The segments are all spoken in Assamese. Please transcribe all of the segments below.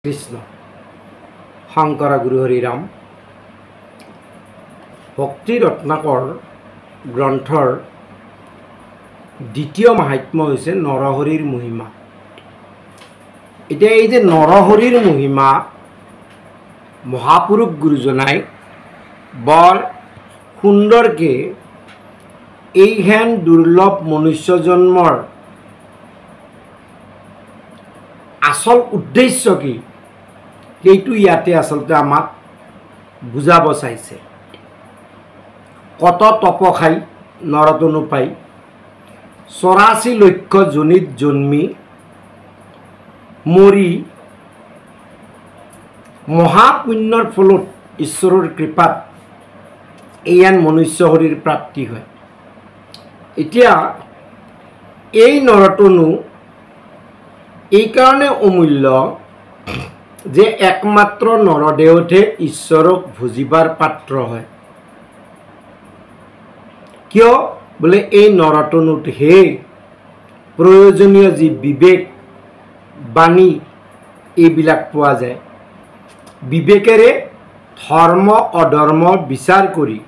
কৃষ্ণ শংকৰ গুৰু হৰিৰাম ভক্তি ৰত্নাকৰ গ্ৰন্থৰ দ্বিতীয় মাহাত্ম্য হৈছে নৰহৰিৰ মহিমা। এতিয়া এই যে নৰহৰিৰ মহিমা মহাপুৰুষ গুৰুজনাই বৰ সুন্দৰকে এইহেন দুৰ্লভ মনুষ্য জন্মৰ আসল উদ্দেশ্য কি সেইটো ইয়াতে আচলতে আমাক বুজাব চাইছে। কত তপ খাই নৰতনু পাই 84 লক্ষ জনিত জন্মি মৰি মহাপুণ্যৰ ফলত ঈশ্বৰৰ কৃপাত এইয়ান মনুষ্য শৰীৰ প্ৰাপ্তি হয়। এতিয়া এই নৰতনু এইকাৰণে অমূল্য যে একমাত্ৰ নৰদেহতহে ঈশ্বৰক ভুজিবাৰ পাত্ৰ হয়। কিয় বোলে এই নৰতনুতহে প্ৰয়োজনীয় যি বিবেক বাণী এইবিলাক পোৱা যায়। বিবেকেৰে ধৰ্ম অধৰ্ম বিচাৰ কৰি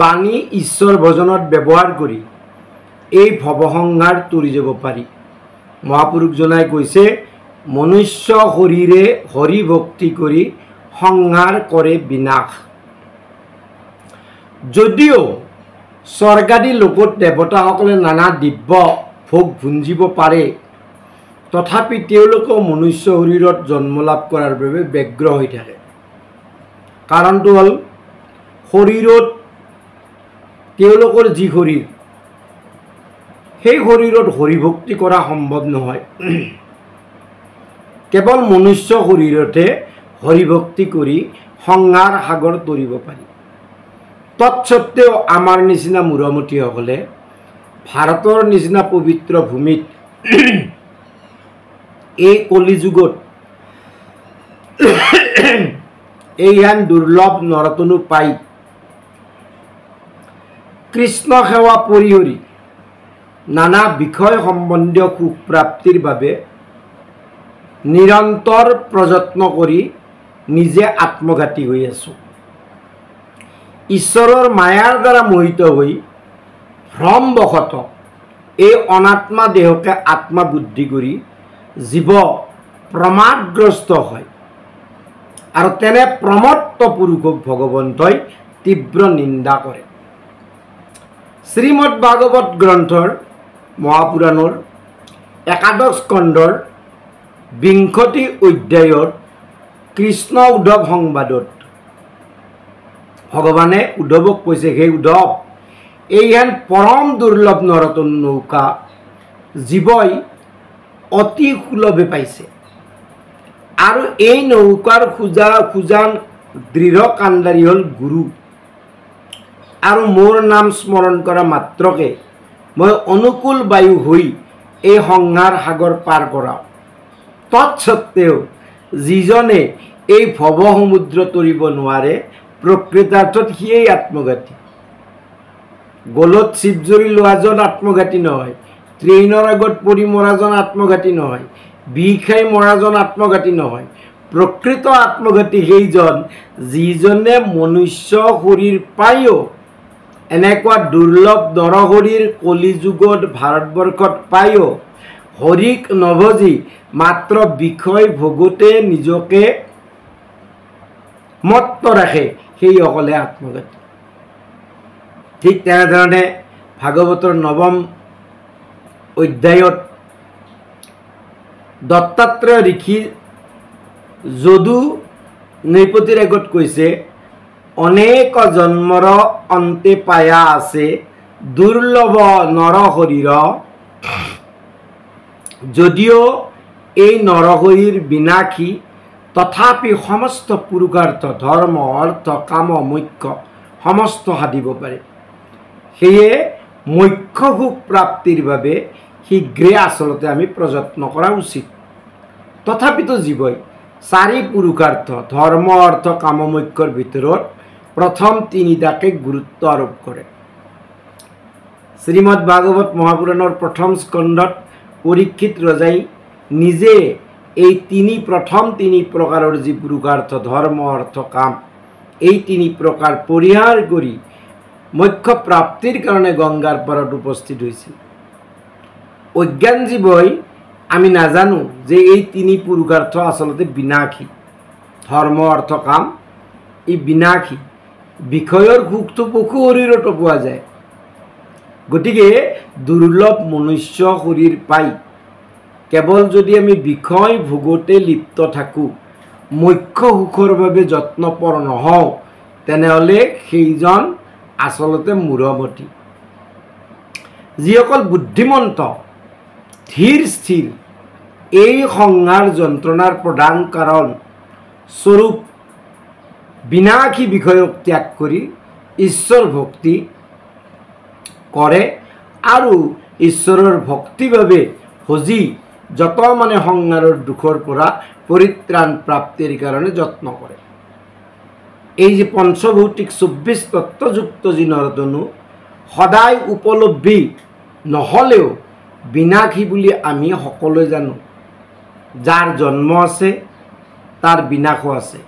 বাণী ঈশ্বৰ ভজনত ব্যৱহাৰ কৰি এই ভৱসংহাৰ তৰি যাব পাৰি। মহাপুৰুষজনাই কৈছে মনুষ্য শৰীৰে হৰি ভক্তি কৰি সংহাৰ কৰে বিনাশ। যদিও স্বৰ্গাদী লোকত দেৱতাসকলে নানা দিব্য ভোগ ভুঞ্জিব পাৰে, তথাপি তেওঁলোকেও মনুষ্য শৰীৰত জন্ম লাভ কৰাৰ বাবে ব্যগ্ৰ হৈ থাকে। কাৰণটো হ'ল শৰীৰত তেওঁলোকৰ যি শৰীৰ সেই শৰীৰত হৰিভক্তি কৰা সম্ভৱ নহয়। কেৱল মনুষ্য শৰীৰতে হৰিভক্তি কৰি সংসাৰ সাগৰ তৰিব পাৰি। তৎসত্ত্বেও আমাৰ নিচিনা মূৰমতীসকলে ভাৰতৰ নিচিনা পবিত্ৰ ভূমিত এই কলিযুগত এইহেন দুৰ্লভ নৰতনু পাই কৃষ্ণ সেৱা পৰিহৰি নানা বিষয় সম্বন্ধীয় সুখ প্ৰাপ্তিৰ বাবে নিৰন্তৰ প্ৰযত্ন কৰি নিজে আত্মঘাতী হৈ আছোঁ। ঈশ্বৰৰ মায়াৰ দ্বাৰা মোহিত হৈ ভ্ৰমবশত এই অনাত্মা দেহকে আত্মা বুদ্ধি কৰি জীৱ প্ৰমাদগ্ৰস্ত হয় আৰু তেনে প্ৰমত্ত পুৰুষক ভগৱন্তই তীব্ৰ নিন্দা কৰে। শ্ৰীমদ ভাগৱত গ্ৰন্থৰ মহাপুৰাণৰ 11 স্কন্ধৰ 20 অধ্যায়ত কৃষ্ণ উদ্ধৱ সংবাদত ভগৱানে উদ্ধৱক কৈছে, হে উদ্ধৱ, এইহেন পৰম দুৰ্লভ নৰতনু নৌকা জীৱই অতি সুলভে পাইছে আৰু এই নৌকাৰ খোজান দৃঢ় কাণ্ডাৰী হ'ল গুৰু। আৰু মোৰ নাম স্মৰণ কৰা মাত্ৰকে মই অনুকূল বায়ু হৈ এই সংসাৰ সাগৰ পাৰ কৰাওঁ। তৎসত্ত্বেও যিজনে এই ভৱ সমুদ্ৰ তৰিব নোৱাৰে প্ৰকৃতাৰ্থত সিয়েই আত্মঘাতী। গলত চিপ জৰি লোৱাজন আত্মঘাতী নহয়, ট্ৰেইনৰ আগত পৰি মৰাজন আত্মঘাতী নহয়, বিষ খাই মৰাজন আত্মঘাতী নহয়। প্ৰকৃত আত্মঘাতী সেইজন যিজনে মনুষ্য শৰীৰ পায়ো এনেকুৱা দুৰ্লভ নৰহৰিৰ কলিযুগত ভাৰতবৰ্ষত পায়ো হৰিক নভজি মাত্ৰ বিষয় ভোগতে নিজকে মত্ত ৰাখে, সেইসকলে আত্মঘাতী। ঠিক তেনেধৰণে ভাগৱতৰ 9ম অধ্যায়ত দত্তাত্ৰেয় ঋষি যদু নৃপতিৰ আগত কৈছে, অনেক জন্মৰ অন্তে পায়া আছে দুৰ্লভ নৰহৰিৰ। যদিও এই নৰহৰিৰ বিনাশী, তথাপি সমস্ত পুৰুষাৰ্থ ধৰ্ম অৰ্থ কাম মোক্ষ সমস্ত সাধিব পাৰে। সেয়ে মোক্ষ সুখ প্ৰাপ্তিৰ বাবে শীঘ্ৰে আচলতে আমি প্ৰযত্ন কৰা উচিত। তথাপিতো জীৱই 4 পুৰুষাৰ্থ ধৰ্ম অৰ্থ কাম মোক্ষৰ ভিতৰত প্ৰথম 3টাকে গুৰুত্ব আৰোপ কৰে। শ্ৰীমদ ভাগৱত মহাপুৰাণৰ 1ম স্কন্ধত পৰীক্ষিত ৰজাই নিজে এই প্ৰথম তিনি প্ৰকাৰৰ যি পুৰুষাৰ্থ ধৰ্ম অৰ্থ কাম এই তিনি প্ৰকাৰ পৰিহাৰ কৰি মোক্ষ প্ৰাপ্তিৰ কাৰণে গংগাৰ পাৰত উপস্থিত হৈছিল। অজ্ঞান জীৱই আমি নাজানো যে এই তিনি পুৰুষাৰ্থ আচলতে বিনাশী। ধৰ্ম অৰ্থ কাম এই বিনাশী, বিষয়ৰ সুখটো পশু শৰীৰতো পোৱা যায়। গতিকে দুৰ্লভ মনুষ্য শৰীৰ পাই কেৱল যদি আমি বিষয় ভোগতে লিপ্ত থাকোঁ, মোক্ষ সুখৰ বাবে যত্নপৰ নহওঁ, তেনেহ'লে সেইজন আচলতে মূঢ়মতি। যিসকল বুদ্ধিমন্ত ধীৰ স্থিৰ এই সংসাৰ যন্ত্ৰণাৰ প্ৰধান কাৰণ স্বৰূপ বিনাশী বিষয়ক ত্যাগ কৰি ঈশ্বৰ ভক্তি কৰে আৰু ঈশ্বৰৰ ভক্তিভাৱে সজি যত মানে সংসাৰৰ দুখৰ পৰা পৰিত্ৰাণ প্ৰাপ্তিৰ কাৰণে যত্ন কৰে। এই যে পঞ্চভৌতিক 24 তত্ত্বযুক্ত যি নৰতনু সদায় উপলব্ধি নহ'লেও বিনাশী বুলি আমি সকলোৱে জানো। যাৰ জন্ম আছে তাৰ বিনাশো আছে,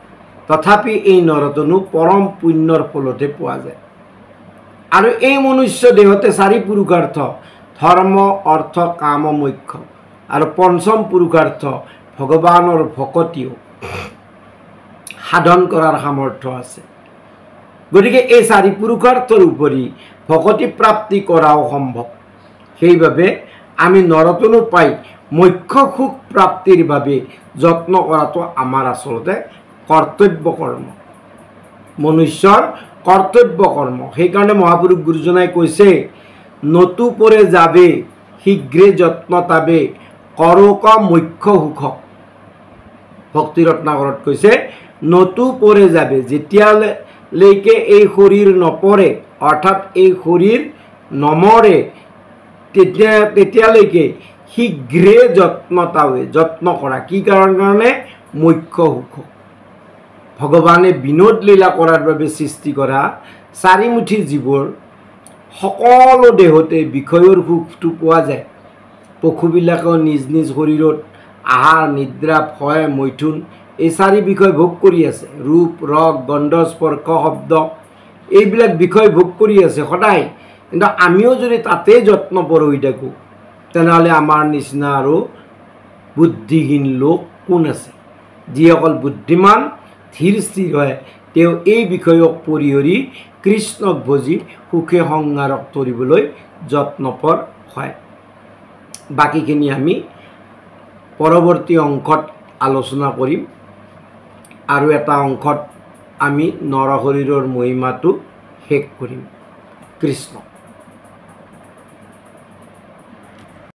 তথাপি এই নৰতনু পৰম পুণ্যৰ ফলতে পোৱা যায়। আৰু এই মনুষ্য দেহতে 4 পুৰুষাৰ্থ ধৰ্ম অৰ্থ কাম মোক্ষ আৰু পঞ্চম পুৰুষাৰ্থ ভগৱানৰ ভকতিও সাধন কৰাৰ সামৰ্থ্য আছে। গতিকে এই 4 পুৰুষাৰ্থৰ উপৰি ভকতি প্ৰাপ্তি কৰাও সম্ভৱ। সেইবাবে আমি নৰতনু পাই মোক্ষ সুখ প্ৰাপ্তিৰ বাবে যত্ন কৰাটো আমাৰ আচলতে কৰ্তব্য কৰ্ম, মনুষ্যৰ কৰ্তব্য কৰ্ম। সেইকাৰণে মহাপুৰুষ গুৰুজনাই কৈছে, নতু পৰে যাবে শীঘ্ৰে যত্ন তাবে কৰক মোক্ষ সুখ। ভক্তি ৰত্নাকৰত কৈছে, নতু পৰে যাবে, যেতিয়ালৈকে এই শৰীৰ নপৰে অৰ্থাৎ এই শৰীৰ নমৰে তেতিয়ালৈকে শীঘ্ৰে যত্ন তাবে, যত্ন কৰা। কি কাৰণে? মোক্ষ সুখ। ভগৱানে বিনোদ লীলা কৰাৰ বাবে সৃষ্টি কৰা 4 মুঠি জীৱৰ সকলো দেহতে বিষয়ৰ সুখটো পোৱা যায়। পশুবিলাকেও নিজ নিজ শৰীৰত আহাৰ নিদ্ৰা ভয় মৈথুন এই 4 বিষয় ভোগ কৰি আছে। ৰূপ ৰস গন্ধ স্পৰ্শ শব্দ এইবিলাক বিষয় ভোগ কৰি আছে সদায়। কিন্তু আমিও যদি তাতে যত্নপৰ হৈ থাকোঁ, তেনেহ'লে আমাৰ নিচিনা আৰু বুদ্ধিহীন লোক কোন আছে? যিসকল বুদ্ধিমান ধীৰ স্থিৰ হয় তেওঁ এই বিষয়ক পৰিহৰি কৃষ্ণক ভজি সুখে সংসাৰক তৰিবলৈ যত্নপৰ হয়। বাকীখিনি আমি পৰৱৰ্তী অংশত আলোচনা কৰিম। আৰু এটা অংশত আমি নৰশৰীৰৰ মহিমাটো শেষ কৰিম। কৃষ্ণ।